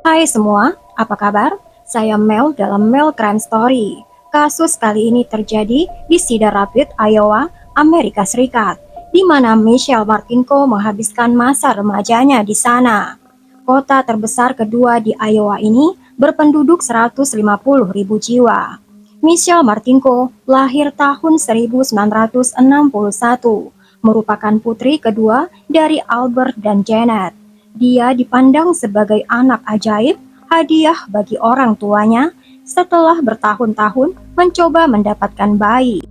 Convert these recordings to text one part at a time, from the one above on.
Hai semua, apa kabar? Saya Mel dalam Mel Crime Story. Kasus kali ini terjadi di Cedar Rapids, Iowa, Amerika Serikat, di mana Michelle Martinko menghabiskan masa remajanya di sana. Kota terbesar kedua di Iowa ini berpenduduk 150.000 jiwa. Michelle Martinko lahir tahun 1961, merupakan putri kedua dari Albert dan Janet. Dia dipandang sebagai anak ajaib, hadiah bagi orang tuanya setelah bertahun-tahun mencoba mendapatkan bayi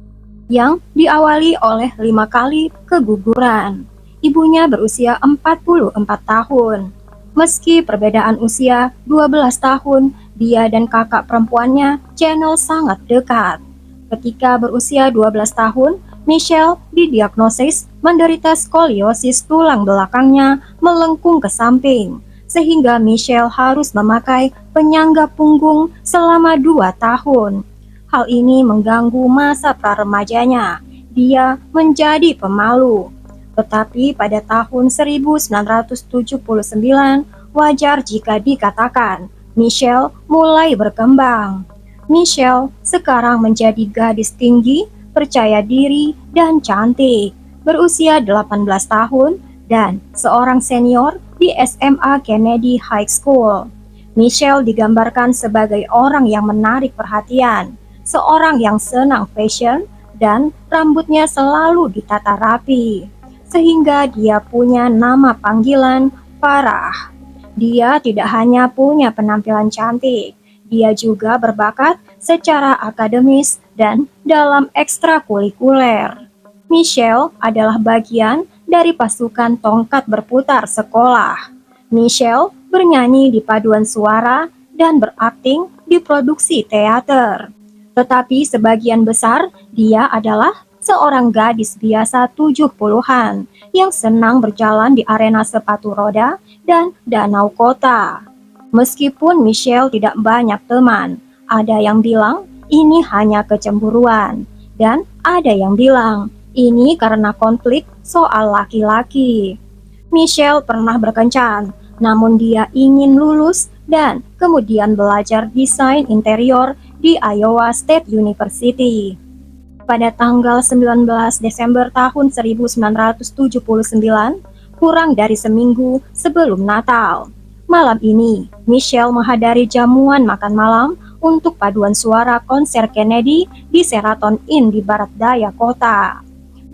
yang diawali oleh 5 kali keguguran. Ibunya berusia 44 tahun. Meski perbedaan usia 12 tahun, dia dan kakak perempuannya, Channel, sangat dekat. Ketika berusia 12 tahun, Michelle didiagnosis menderita skoliosis tulang belakangnya melengkung ke samping, sehingga Michelle harus memakai penyangga punggung selama 2 tahun. Hal ini mengganggu masa pra-remajanya. Dia menjadi pemalu. Tetapi pada tahun 1979, wajar jika dikatakan Michelle mulai berkembang. Michelle sekarang menjadi gadis tinggi, percaya diri, dan cantik, berusia 18 tahun dan seorang senior di SMA Kennedy High School. Michelle digambarkan sebagai orang yang menarik perhatian, seorang yang senang fashion, dan rambutnya selalu ditata rapi, sehingga dia punya nama panggilan Farah. Dia tidak hanya punya penampilan cantik, dia juga berbakat secara akademis dan dalam ekstrakurikuler. Michelle adalah bagian dari pasukan tongkat berputar sekolah. Michelle bernyanyi di paduan suara dan berakting di produksi teater. Tetapi sebagian besar dia adalah seorang gadis biasa 70-an yang senang berjalan di arena sepatu roda dan danau kota. Meskipun Michelle tidak banyak teman, ada yang bilang ini hanya kecemburuan, dan ada yang bilang ini karena konflik soal laki-laki. Michelle pernah berkencan, namun dia ingin lulus dan kemudian belajar desain interior di Iowa State University. Pada tanggal 19 Desember tahun 1979, kurang dari seminggu sebelum Natal. Malam ini, Michelle menghadiri jamuan makan malam untuk paduan suara konser Kennedy di Sheraton Inn di barat daya kota.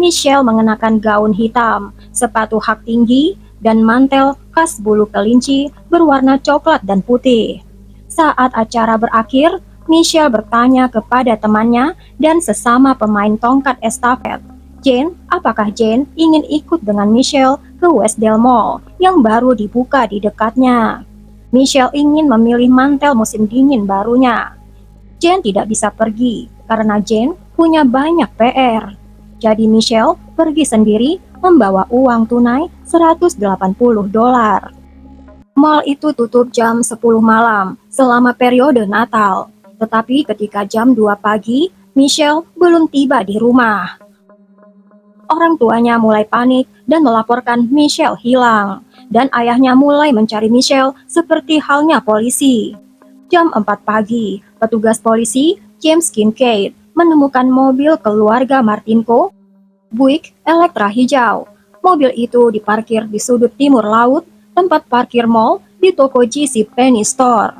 Michelle mengenakan gaun hitam, sepatu hak tinggi, dan mantel khas bulu kelinci berwarna coklat dan putih. Saat acara berakhir, Michelle bertanya kepada temannya dan sesama pemain tongkat estafet, Jane, apakah Jane ingin ikut dengan Michelle ke Westdale Mall yang baru dibuka di dekatnya? Michelle ingin memilih mantel musim dingin barunya. Jane tidak bisa pergi karena Jane punya banyak PR. Jadi Michelle pergi sendiri membawa uang tunai $180. Mall itu tutup jam 10 malam selama periode Natal. Tetapi ketika jam 2 pagi, Michelle belum tiba di rumah. Orang tuanya mulai panik dan melaporkan Michelle hilang, dan ayahnya mulai mencari Michelle seperti halnya polisi. Jam 4 pagi, petugas polisi James Kincaid menemukan mobil keluarga Martinko, Buick Electra hijau. Mobil itu diparkir di sudut timur laut, tempat parkir mall di toko JC Penney Store.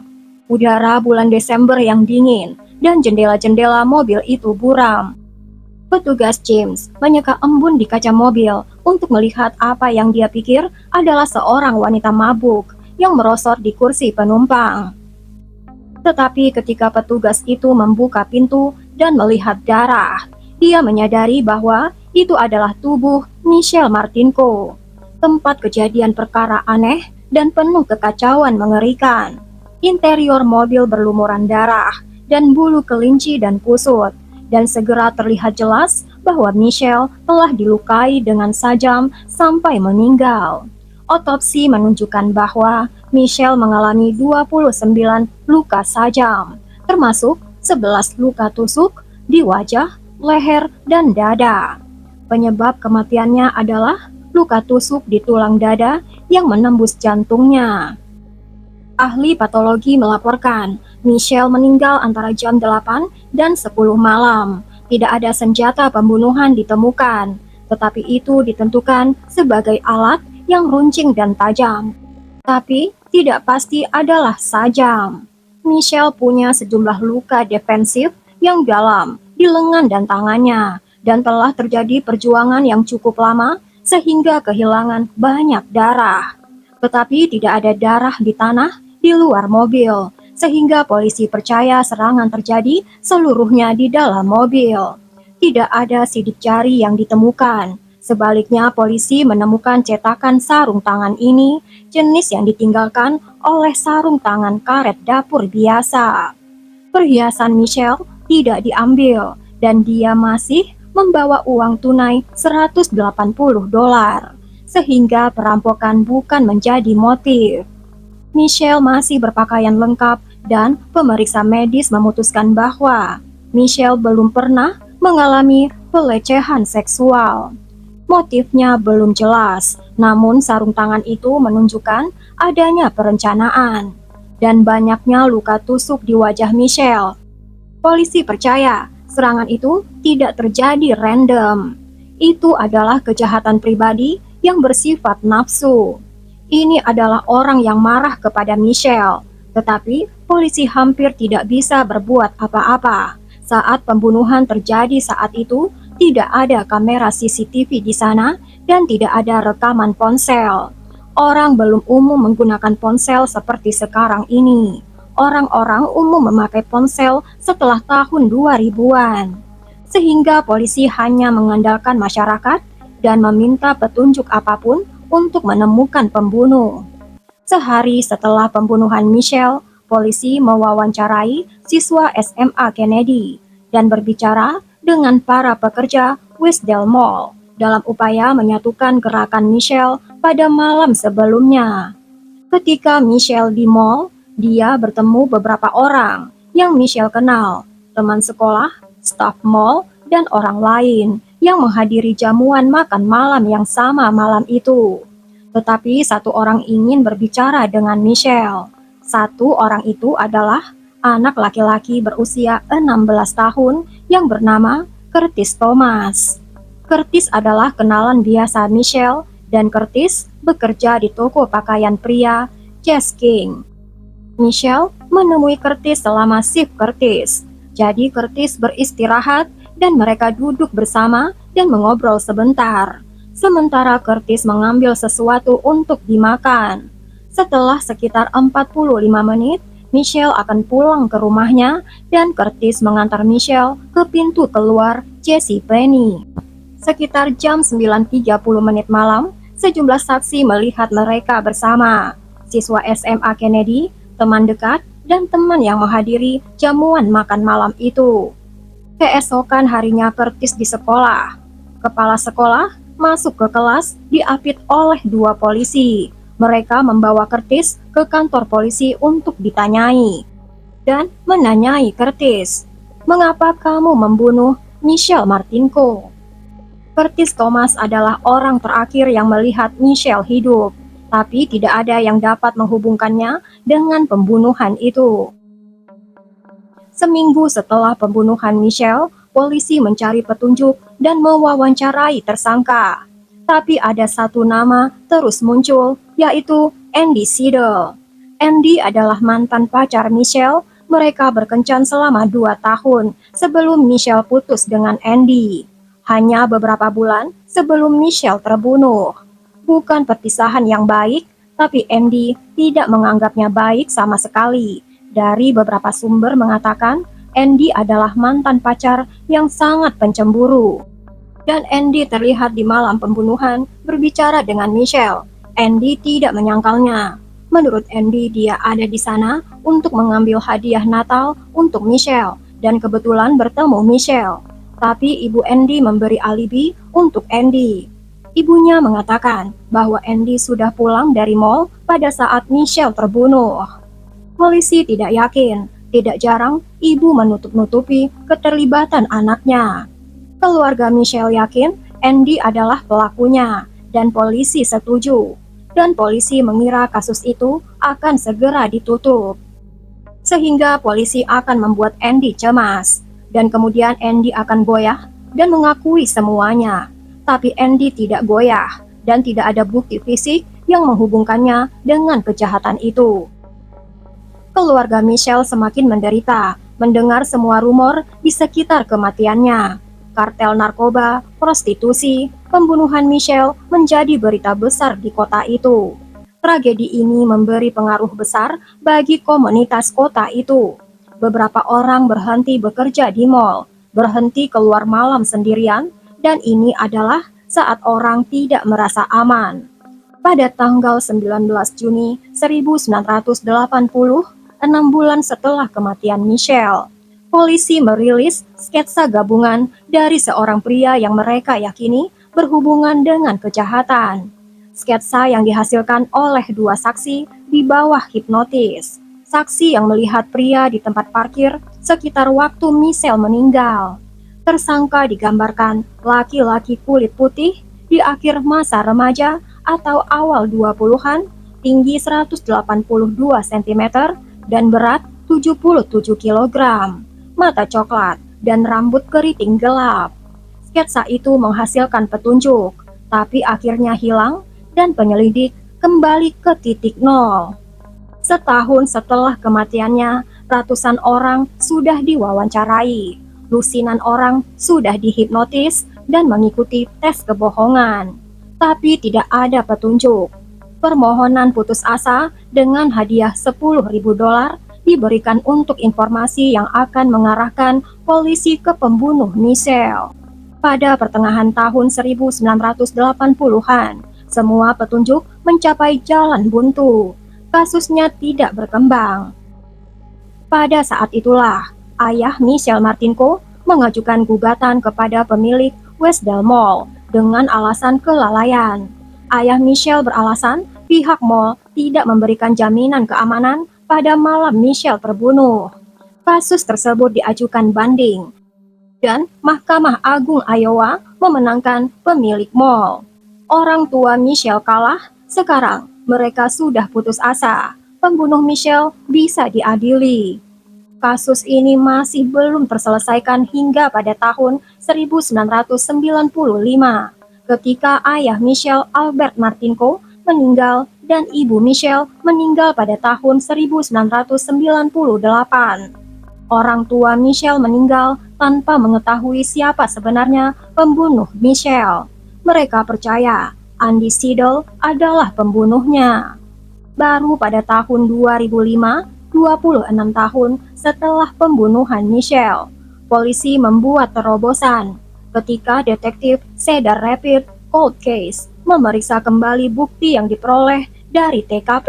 Udara bulan Desember yang dingin, dan jendela-jendela mobil itu buram. Petugas James menyeka embun di kaca mobil untuk melihat apa yang dia pikir adalah seorang wanita mabuk yang merosot di kursi penumpang. Tetapi ketika petugas itu membuka pintu dan melihat darah, dia menyadari bahwa itu adalah tubuh Michelle Martinko. Tempat kejadian perkara aneh dan penuh kekacauan mengerikan. Interior mobil berlumuran darah dan bulu kelinci dan kusut. Dan segera terlihat jelas bahwa Michelle telah dilukai dengan sajam sampai meninggal. Otopsi menunjukkan bahwa Michelle mengalami 29 luka sajam, termasuk 11 luka tusuk di wajah, leher, dan dada. Penyebab kematiannya adalah luka tusuk di tulang dada yang menembus jantungnya. Ahli patologi melaporkan Michelle meninggal antara jam 8 dan 10 malam. Tidak ada senjata pembunuhan ditemukan, tetapi itu ditentukan sebagai alat yang runcing dan tajam. Tapi tidak pasti adalah sajam. Michelle punya sejumlah luka defensif yang dalam di lengan dan tangannya, dan telah terjadi perjuangan yang cukup lama sehingga kehilangan banyak darah. Tetapi tidak ada darah di tanah di luar mobil, sehingga polisi percaya serangan terjadi seluruhnya di dalam mobil. Tidak ada sidik jari yang ditemukan. Sebaliknya, polisi menemukan cetakan sarung tangan ini, jenis yang ditinggalkan oleh sarung tangan karet dapur biasa. Perhiasan Michelle tidak diambil, dan dia masih membawa uang tunai $180, sehingga perampokan bukan menjadi motif. Michelle masih berpakaian lengkap, dan pemeriksa medis memutuskan bahwa Michelle belum pernah mengalami pelecehan seksual. Motifnya belum jelas, namun sarung tangan itu menunjukkan adanya perencanaan dan banyaknya luka tusuk di wajah Michelle. Polisi percaya serangan itu tidak terjadi random. Itu adalah kejahatan pribadi yang bersifat nafsu. Ini adalah orang yang marah kepada Michelle, tetapi polisi hampir tidak bisa berbuat apa-apa. Saat pembunuhan terjadi saat itu, tidak ada kamera CCTV di sana dan tidak ada rekaman ponsel. Orang belum umum menggunakan ponsel seperti sekarang ini. Orang-orang umum memakai ponsel setelah tahun 2000-an. Sehingga polisi hanya mengandalkan masyarakat dan meminta petunjuk apapun untuk menemukan pembunuh. Sehari setelah pembunuhan Michelle, polisi mewawancarai siswa SMA Kennedy dan berbicara dengan para pekerja Westdale Mall dalam upaya menyatukan gerakan Michelle pada malam sebelumnya. Ketika Michelle di mall, dia bertemu beberapa orang yang Michelle kenal, teman sekolah, staf mall, dan orang lain yang menghadiri jamuan makan malam yang sama malam itu. Tetapi satu orang ingin berbicara dengan Michelle. Satu orang itu adalah anak laki-laki berusia 16 tahun yang bernama Curtis Thomas. Curtis adalah kenalan biasa Michelle dan Curtis bekerja di toko pakaian pria Jazz King. Michelle menemui Curtis selama shift Curtis. Jadi Curtis beristirahat dan mereka duduk bersama dan mengobrol sebentar. Sementara Curtis mengambil sesuatu untuk dimakan. Setelah sekitar 45 menit, Michelle akan pulang ke rumahnya dan Curtis mengantar Michelle ke pintu keluar JCPenney. Sekitar jam 9.30 menit malam, sejumlah saksi melihat mereka bersama. Siswa SMA Kennedy, teman dekat, dan teman yang menghadiri jamuan makan malam itu. Keesokan harinya Curtis di sekolah. Kepala sekolah masuk ke kelas diapit oleh dua polisi. Mereka membawa Curtis ke kantor polisi untuk ditanyai dan menanyai Curtis, "Mengapa kamu membunuh Michelle Martinko?" Curtis Thomas adalah orang terakhir yang melihat Michelle hidup, tapi tidak ada yang dapat menghubungkannya dengan pembunuhan itu. Seminggu setelah pembunuhan Michelle, polisi mencari petunjuk dan mewawancarai tersangka. Tapi ada satu nama terus muncul, yaitu Andy Siedel. Andy adalah mantan pacar Michelle. Mereka berkencan selama 2 tahun sebelum Michelle putus dengan Andy. Hanya beberapa bulan sebelum Michelle terbunuh. Bukan perpisahan yang baik, tapi Andy tidak menganggapnya baik sama sekali. Dari beberapa sumber mengatakan, Andy adalah mantan pacar yang sangat pencemburu. Dan Andy terlihat di malam pembunuhan berbicara dengan Michelle. Andy tidak menyangkalnya. Menurut Andy, dia ada di sana untuk mengambil hadiah Natal untuk Michelle dan kebetulan bertemu Michelle. Tapi ibu Andy memberi alibi untuk Andy. Ibunya mengatakan bahwa Andy sudah pulang dari mall pada saat Michelle terbunuh. Polisi tidak yakin. Tidak jarang ibu menutup-nutupi keterlibatan anaknya. Keluarga Michelle yakin Andy adalah pelakunya dan polisi setuju. dan polisi mengira kasus itu akan segera ditutup. Sehingga polisi akan membuat Andy cemas, dan kemudian Andy akan goyah dan mengakui semuanya. Tapi Andy tidak goyah, dan tidak ada bukti fisik yang menghubungkannya dengan kejahatan itu. Keluarga Michelle semakin menderita mendengar semua rumor di sekitar kematiannya. Kartel narkoba, prostitusi, pembunuhan Michelle menjadi berita besar di kota itu. Tragedi ini memberi pengaruh besar bagi komunitas kota itu. Beberapa orang berhenti bekerja di mal, berhenti keluar malam sendirian, dan ini adalah saat orang tidak merasa aman. Pada tanggal 19 Juni 1980, 6 bulan setelah kematian Michelle, polisi merilis sketsa gabungan dari seorang pria yang mereka yakini berhubungan dengan kejahatan. Sketsa yang dihasilkan oleh 2 saksi di bawah hipnotis. Saksi yang melihat pria di tempat parkir sekitar waktu Michelle meninggal. Tersangka digambarkan laki-laki kulit putih di akhir masa remaja atau awal 20-an, tinggi 182 cm dan berat 77 kg, mata coklat dan rambut keriting gelap. Sketsa itu menghasilkan petunjuk, tapi akhirnya hilang dan penyelidik kembali ke titik nol. Setahun setelah kematiannya, ratusan orang sudah diwawancarai, lusinan orang sudah dihipnotis dan mengikuti tes kebohongan. Tapi tidak ada petunjuk. Permohonan putus asa dengan hadiah $10.000 diberikan untuk informasi yang akan mengarahkan polisi ke pembunuh Michelle. Pada pertengahan tahun 1980-an, semua petunjuk mencapai jalan buntu. Kasusnya tidak berkembang. Pada saat itulah, ayah Michelle Martinko mengajukan gugatan kepada pemilik Westdale Mall dengan alasan kelalaian. Ayah Michelle beralasan pihak mall tidak memberikan jaminan keamanan pada malam Michelle terbunuh. Kasus tersebut diajukan banding, dan Mahkamah Agung Iowa memenangkan pemilik mall. Orang tua Michelle kalah, sekarang mereka sudah putus asa. Pembunuh Michelle bisa diadili. Kasus ini masih belum terselesaikan hingga pada tahun 1995, ketika ayah Michelle, Albert Martinko, meninggal dan ibu Michelle meninggal pada tahun 1998. Orang tua Michelle meninggal tanpa mengetahui siapa sebenarnya pembunuh Michelle. Mereka percaya Andy Seidel adalah pembunuhnya. Baru pada tahun 2005, 26 tahun setelah pembunuhan Michelle, polisi membuat terobosan ketika detektif Cedar Rapids Cold Case memeriksa kembali bukti yang diperoleh dari TKP.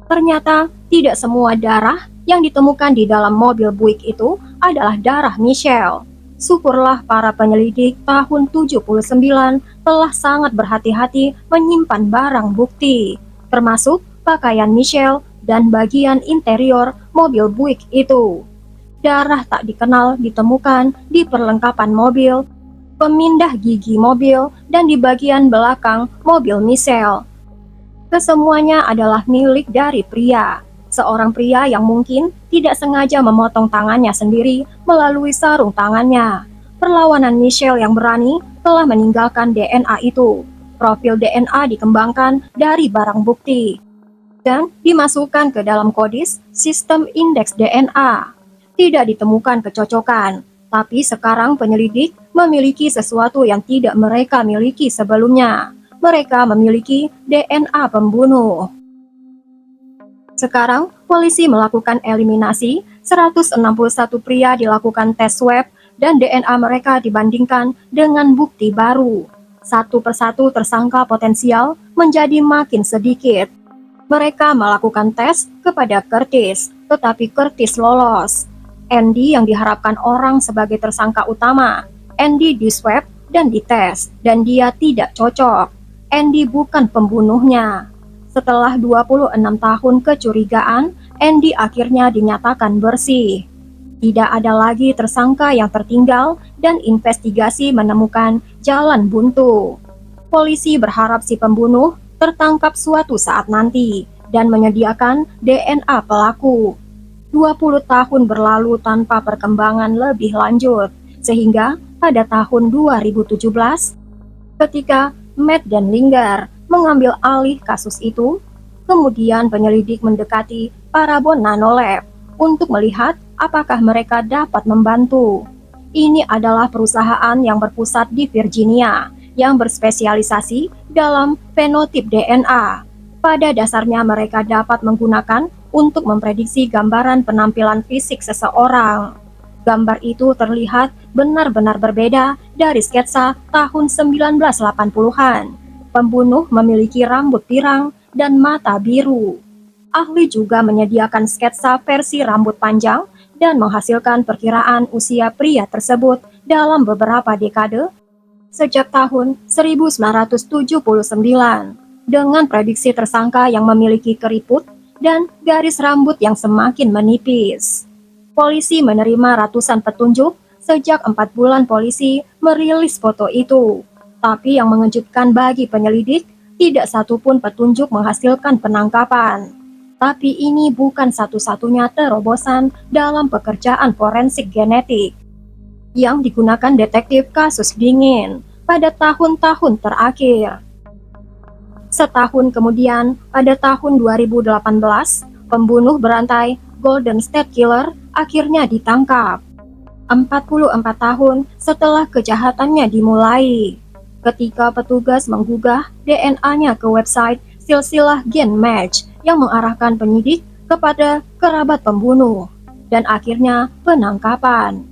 Ternyata tidak semua darah yang ditemukan di dalam mobil Buick itu adalah darah Michelle. Syukurlah para penyelidik tahun 79 telah sangat berhati-hati menyimpan barang bukti, termasuk pakaian Michelle dan bagian interior mobil Buick itu. Darah tak dikenal ditemukan di perlengkapan mobil, pemindah gigi mobil, dan di bagian belakang mobil Michelle. Kesemuanya adalah milik dari pria. Seorang pria yang mungkin tidak sengaja memotong tangannya sendiri melalui sarung tangannya. Perlawanan Michelle yang berani telah meninggalkan DNA itu. Profil DNA dikembangkan dari barang bukti dan dimasukkan ke dalam kodis sistem indeks DNA. Tidak ditemukan kecocokan, tapi sekarang penyelidik memiliki sesuatu yang tidak mereka miliki sebelumnya. Mereka memiliki DNA pembunuh. Sekarang, polisi melakukan eliminasi, 161 pria dilakukan tes swab, dan DNA mereka dibandingkan dengan bukti baru. Satu persatu tersangka potensial menjadi makin sedikit. Mereka melakukan tes kepada Curtis, tetapi Curtis lolos. Andy yang diharapkan orang sebagai tersangka utama, Andy diswab dan dites, dan dia tidak cocok. Andy bukan pembunuhnya. Setelah 26 tahun kecurigaan, Andy akhirnya dinyatakan bersih. Tidak ada lagi tersangka yang tertinggal dan investigasi menemukan jalan buntu. Polisi berharap si pembunuh tertangkap suatu saat nanti dan menyediakan DNA pelaku. 20 tahun berlalu tanpa perkembangan lebih lanjut, sehingga pada tahun 2017, ketika Matt dan Linggar mengambil alih kasus itu, kemudian penyelidik mendekati Parabon Nanolab untuk melihat apakah mereka dapat membantu. Ini adalah perusahaan yang berpusat di Virginia, yang berspesialisasi dalam fenotip DNA. Pada dasarnya mereka dapat menggunakan untuk memprediksi gambaran penampilan fisik seseorang. Gambar itu terlihat benar-benar berbeda dari sketsa tahun 1980-an. Pembunuh memiliki rambut pirang dan mata biru. Ahli juga menyediakan sketsa versi rambut panjang dan menghasilkan perkiraan usia pria tersebut dalam beberapa dekade sejak tahun 1979 dengan prediksi tersangka yang memiliki keriput dan garis rambut yang semakin menipis. Polisi menerima ratusan petunjuk sejak 4 bulan polisi merilis foto itu. Tapi yang mengejutkan bagi penyelidik, tidak satupun petunjuk menghasilkan penangkapan. Tapi ini bukan satu-satunya terobosan dalam pekerjaan forensik genetik yang digunakan detektif kasus dingin pada tahun-tahun terakhir. Setahun kemudian, pada tahun 2018, pembunuh berantai Golden State Killer akhirnya ditangkap. 44 tahun setelah kejahatannya dimulai, ketika petugas menggugah DNA-nya ke website silsilah gen match yang mengarahkan penyidik kepada kerabat pembunuh, dan akhirnya penangkapan.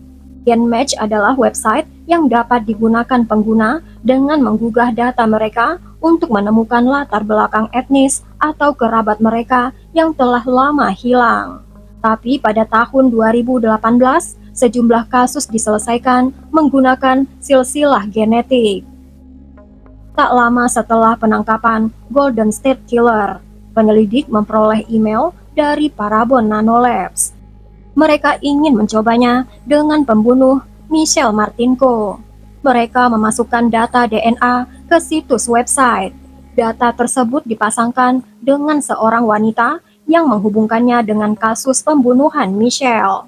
Gen match adalah website yang dapat digunakan pengguna dengan menggugah data mereka untuk menemukan latar belakang etnis atau kerabat mereka yang telah lama hilang. Tapi pada tahun 2018, sejumlah kasus diselesaikan menggunakan silsilah genetik. Tak lama setelah penangkapan Golden State Killer, penyelidik memperoleh email dari Parabon Nanolabs. Mereka ingin mencobanya dengan pembunuh Michelle Martinko. Mereka memasukkan data DNA ke situs website. Data tersebut dipasangkan dengan seorang wanita yang menghubungkannya dengan kasus pembunuhan Michelle.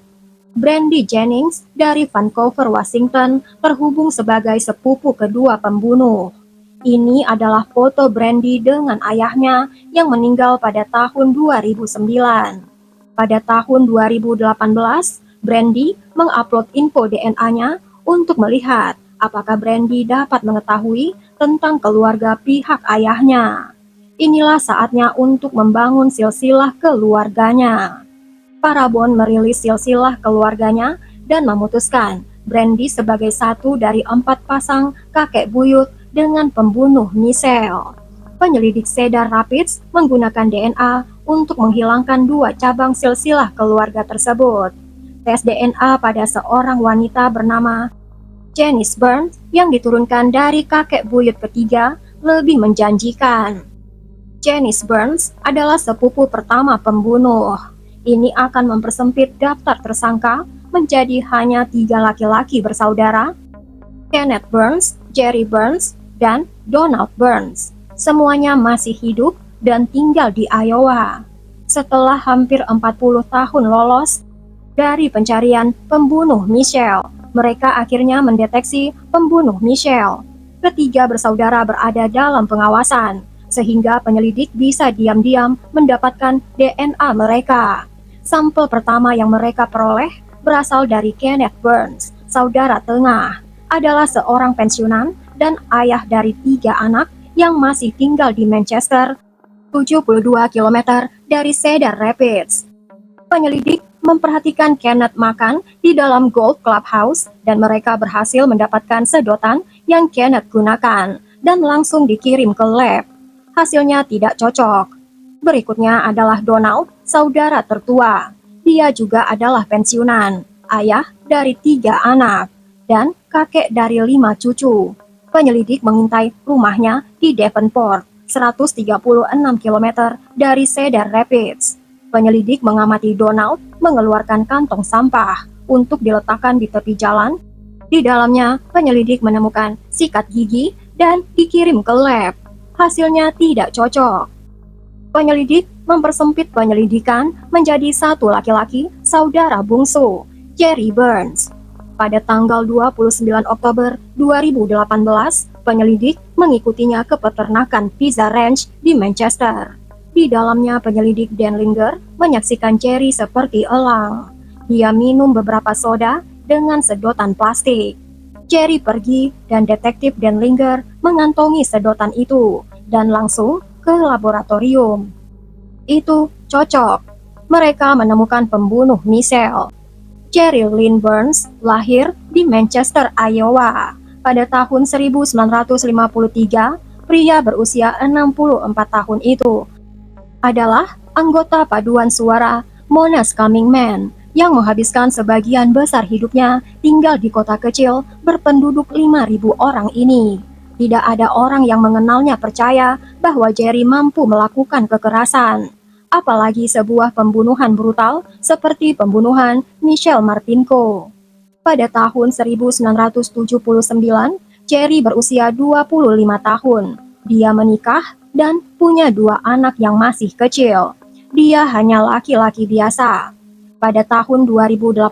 Brandy Jennings dari Vancouver, Washington, terhubung sebagai sepupu kedua pembunuh. Ini adalah foto Brandy dengan ayahnya yang meninggal pada tahun 2009. Pada tahun 2018, Brandy mengupload info DNA-nya untuk melihat apakah Brandy dapat mengetahui tentang keluarga pihak ayahnya. Inilah saatnya untuk membangun silsilah keluarganya. Parabon merilis silsilah keluarganya dan memutuskan Brandy sebagai satu dari 4 pasang kakek buyut dengan pembunuh Michelle. Penyelidik Cedar Rapids menggunakan DNA untuk menghilangkan 2 cabang silsilah keluarga tersebut. Tes DNA pada seorang wanita bernama Janice Burns yang diturunkan dari kakek buyut ketiga lebih menjanjikan. Janice Burns adalah sepupu pertama pembunuh. Ini akan mempersempit daftar tersangka menjadi hanya 3 laki-laki bersaudara, Kenneth Burns, Jerry Burns, dan Donald Burns. Semuanya masih hidup dan tinggal di Iowa. Setelah hampir 40 tahun lolos dari pencarian pembunuh Michelle, mereka akhirnya mendeteksi pembunuh Michelle. Ketiga bersaudara berada dalam pengawasan, sehingga penyelidik bisa diam-diam mendapatkan DNA mereka. Sampel pertama yang mereka peroleh berasal dari Kenneth Burns, saudara tengah, adalah seorang pensiunan dan ayah dari 3 anak yang masih tinggal di Manchester, 72 km dari Cedar Rapids. Penyelidik memperhatikan Kenneth makan di dalam golf clubhouse dan mereka berhasil mendapatkan sedotan yang Kenneth gunakan dan langsung dikirim ke lab. Hasilnya tidak cocok. Berikutnya adalah Donald, saudara tertua. Dia juga adalah pensiunan, ayah dari 3 anak, dan kakek dari 5 cucu. Penyelidik mengintai rumahnya di Davenport, 136 km dari Cedar Rapids. Penyelidik mengamati Donald mengeluarkan kantong sampah untuk diletakkan di tepi jalan. Di dalamnya, penyelidik menemukan sikat gigi dan dikirim ke lab. hasilnya tidak cocok. Penyelidik mempersempit penyelidikan menjadi satu laki-laki, saudara bungsu, Jerry Burns. Pada tanggal 29 Oktober 2018, penyelidik mengikutinya ke peternakan Pizza Ranch di Manchester. Di dalamnya penyelidik Dan Linger menyaksikan Jerry seperti elang. Dia minum beberapa soda dengan sedotan plastik. Jerry pergi dan detektif Dan Linger mengantongi sedotan itu dan langsung ke laboratorium. Itu cocok. Mereka menemukan pembunuh Michelle. Jerry Lynn Burns lahir di Manchester, Iowa. Pada tahun 1953, pria berusia 64 tahun itu adalah anggota paduan suara Mona's Coming Man yang menghabiskan sebagian besar hidupnya tinggal di kota kecil berpenduduk 5.000 orang ini. Tidak ada orang yang mengenalnya percaya bahwa Jerry mampu melakukan kekerasan, apalagi sebuah pembunuhan brutal seperti pembunuhan Michelle Martinko. Pada tahun 1979, Jerry berusia 25 tahun. Dia menikah dan punya 2 anak yang masih kecil. Dia hanya laki-laki biasa. Pada tahun 2018,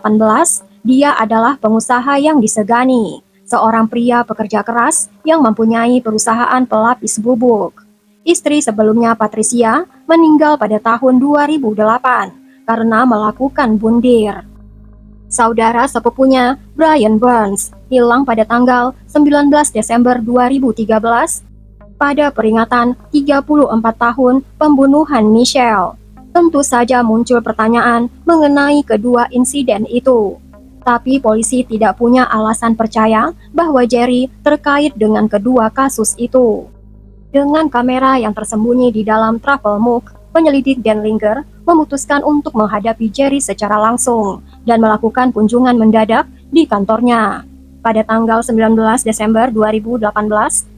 dia adalah pengusaha yang disegani, seorang pria pekerja keras yang mempunyai perusahaan pelapis bubuk. Istri sebelumnya, Patricia, meninggal pada tahun 2008 karena melakukan bundir. Saudara sepupunya, Brian Burns, hilang pada tanggal 19 Desember 2013 pada peringatan 34 tahun pembunuhan Michelle. Tentu saja muncul pertanyaan mengenai kedua insiden itu. Tapi polisi tidak punya alasan percaya bahwa Jerry terkait dengan kedua kasus itu. Dengan kamera yang tersembunyi di dalam travel mug, penyelidik Dan Linger memutuskan untuk menghadapi Jerry secara langsung dan melakukan kunjungan mendadak di kantornya. Pada tanggal 19 Desember 2018,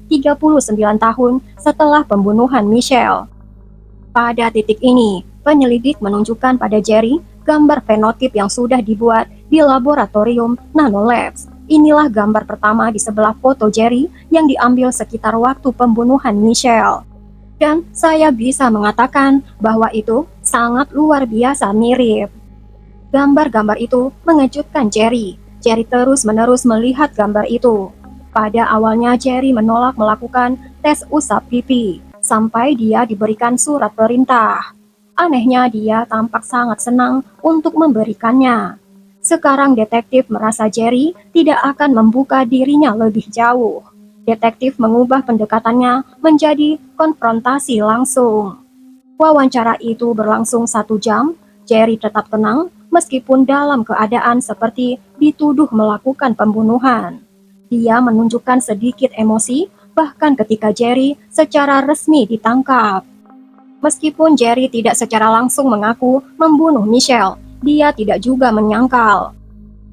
39 tahun setelah pembunuhan Michelle. Pada titik ini, penyelidik menunjukkan pada Jerry gambar fenotip yang sudah dibuat di laboratorium Nanolabs. Inilah gambar pertama di sebelah foto Jerry yang diambil sekitar waktu pembunuhan Michelle. Dan saya bisa mengatakan bahwa itu sangat luar biasa mirip. Gambar-gambar itu mengejutkan Jerry. Jerry terus-menerus melihat gambar itu. Pada awalnya Jerry menolak melakukan tes usap pipi, sampai dia diberikan surat perintah. Anehnya dia tampak sangat senang untuk memberikannya. Sekarang detektif merasa Jerry tidak akan membuka dirinya lebih jauh. Detektif mengubah pendekatannya menjadi konfrontasi langsung. Wawancara itu berlangsung 1 jam. Jerry tetap tenang meskipun dalam keadaan seperti dituduh melakukan pembunuhan. Dia menunjukkan sedikit emosi bahkan ketika Jerry secara resmi ditangkap. Meskipun Jerry tidak secara langsung mengaku membunuh Michelle, dia tidak juga menyangkal.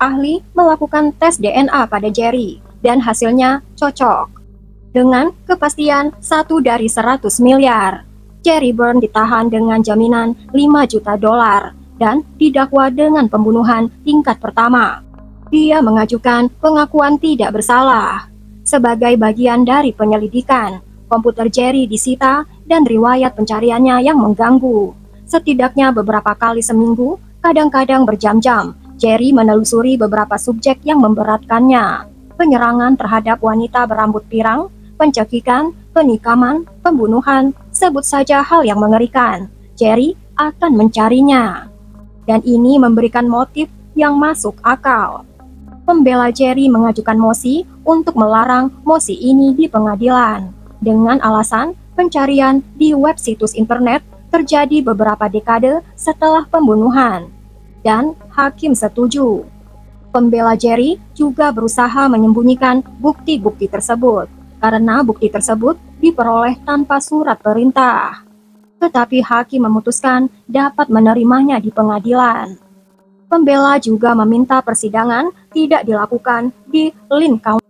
Ahli melakukan tes DNA pada Jerry, dan hasilnya cocok. Dengan kepastian 1 dari 100 miliar, Jerry Burns ditahan dengan jaminan 5 juta dolar dan didakwa dengan pembunuhan tingkat pertama. Dia mengajukan pengakuan tidak bersalah. Sebagai bagian dari penyelidikan, komputer Jerry disita dan riwayat pencariannya yang mengganggu. Setidaknya beberapa kali seminggu, kadang-kadang berjam-jam, Jerry menelusuri beberapa subjek yang memberatkannya. Penyerangan terhadap wanita berambut pirang, pencekikan, penikaman, pembunuhan, sebut saja hal yang mengerikan. Jerry akan mencarinya. Dan ini memberikan motif yang masuk akal. Pembela Jerry mengajukan mosi untuk melarang mosi ini di pengadilan dengan alasan pencarian di web situs internet terjadi beberapa dekade setelah pembunuhan, dan hakim setuju. Pembela Jerry juga berusaha menyembunyikan bukti-bukti tersebut karena bukti tersebut diperoleh tanpa surat perintah. Tetapi hakim memutuskan dapat menerimanya di pengadilan. Pembela juga meminta persidangan tidak dilakukan di Lynn County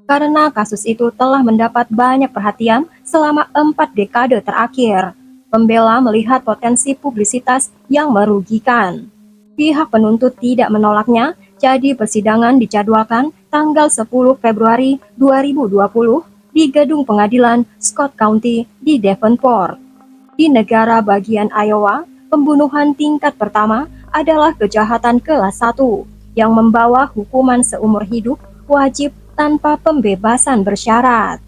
karena kasus itu telah mendapat banyak perhatian selama 4 dekade terakhir. Pembela melihat potensi publisitas yang merugikan. Pihak penuntut tidak menolaknya, jadi persidangan dijadwalkan tanggal 10 Februari 2020 di gedung pengadilan Scott County di Davenport. Di negara bagian Iowa, pembunuhan tingkat pertama adalah kejahatan kelas 1 yang membawa hukuman seumur hidup wajib tanpa pembebasan bersyarat.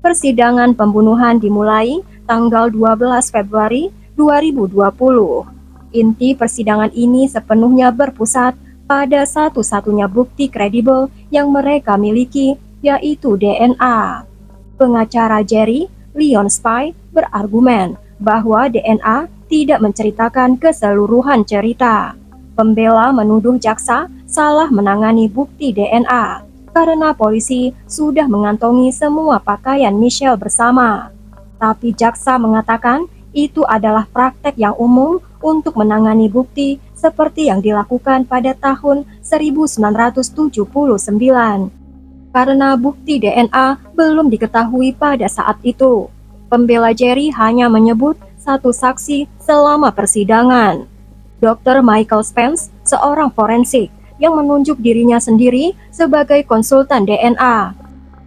Persidangan pembunuhan dimulai tanggal 12 Februari 2020. Inti persidangan ini sepenuhnya berpusat pada satu-satunya bukti kredibel yang mereka miliki, yaitu DNA. Pengacara Jerry, Leon Spy, berargumen bahwa DNA tidak menceritakan keseluruhan cerita. Pembela menuduh jaksa salah menangani bukti DNA karena polisi sudah mengantongi semua pakaian Michelle bersama. Tapi jaksa mengatakan itu adalah praktek yang umum untuk menangani bukti seperti yang dilakukan pada tahun 1979. Karena bukti DNA belum diketahui pada saat itu. Pembela Jerry hanya menyebut satu saksi selama persidangan. Dr. Michael Spence, seorang forensik yang menunjuk dirinya sendiri sebagai konsultan DNA.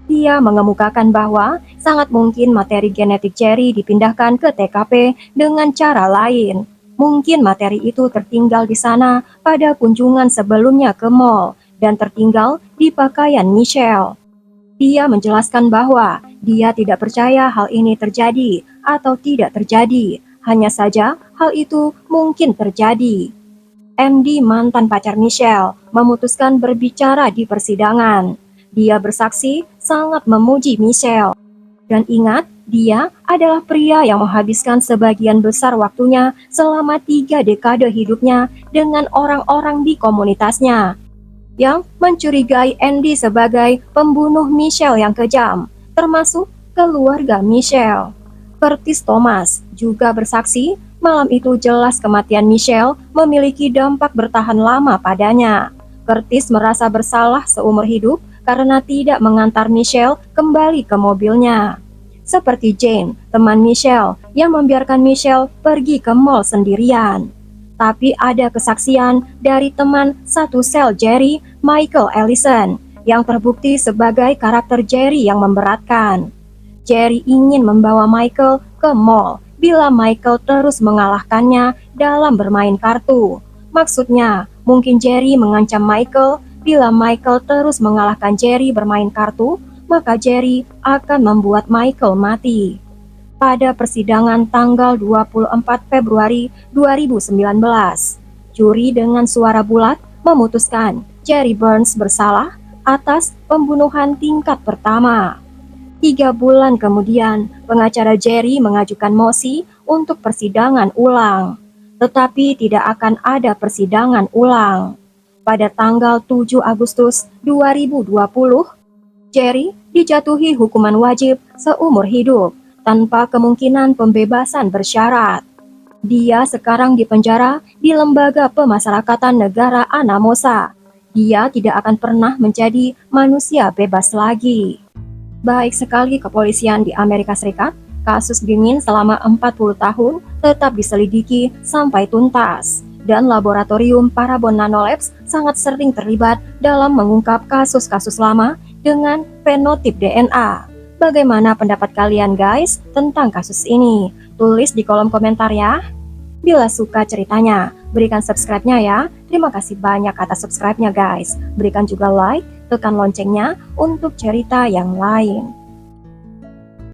Dia mengemukakan bahwa sangat mungkin materi genetik Jerry dipindahkan ke TKP dengan cara lain. Mungkin materi itu tertinggal di sana pada kunjungan sebelumnya ke mall dan tertinggal di pakaian Michelle. Dia menjelaskan bahwa dia tidak percaya hal ini terjadi atau tidak terjadi, hanya saja hal itu mungkin terjadi. MD, mantan pacar Michelle, memutuskan berbicara di persidangan. Dia bersaksi sangat memuji Michelle. Dan ingat, dia adalah pria yang menghabiskan sebagian besar waktunya selama 3 dekade hidupnya dengan orang-orang di komunitasnya yang mencurigai Andy sebagai pembunuh Michelle yang kejam, termasuk keluarga Michelle. Curtis Thomas juga bersaksi malam itu jelas kematian Michelle memiliki dampak bertahan lama padanya. Curtis merasa bersalah seumur hidup karena tidak mengantar Michelle kembali ke mobilnya. Seperti Jane, teman Michelle, yang membiarkan Michelle pergi ke mall sendirian. Tapi ada kesaksian dari teman satu sel Jerry, Michael Ellison, yang terbukti sebagai karakter Jerry yang memberatkan. Jerry ingin membawa Michael ke mall bila Michael terus mengalahkannya dalam bermain kartu. Maksudnya, mungkin Jerry mengancam Michael bila Michael terus mengalahkan Jerry bermain kartu, maka Jerry akan membuat Michael mati. Pada persidangan tanggal 24 Februari 2019, juri dengan suara bulat memutuskan Jerry Burns bersalah atas pembunuhan tingkat pertama. 3 bulan kemudian, pengacara Jerry mengajukan mosi untuk persidangan ulang. Tetapi tidak akan ada persidangan ulang. Pada tanggal 7 Agustus 2020, Jerry dijatuhi hukuman wajib seumur hidup tanpa kemungkinan pembebasan bersyarat. Dia sekarang dipenjara di Lembaga Pemasyarakatan Negara Anamosa. Dia tidak akan pernah menjadi manusia bebas lagi. Baik sekali kepolisian di Amerika Serikat, kasus dingin selama 40 tahun tetap diselidiki sampai tuntas. Dan laboratorium Parabon Nanolabs sangat sering terlibat dalam mengungkap kasus-kasus lama dengan fenotip DNA. Bagaimana pendapat kalian guys tentang kasus ini? Tulis di kolom komentar ya. Bila suka ceritanya, berikan subscribe-nya ya. Terima kasih banyak atas subscribe-nya guys. Berikan juga like, tekan loncengnya untuk cerita yang lain.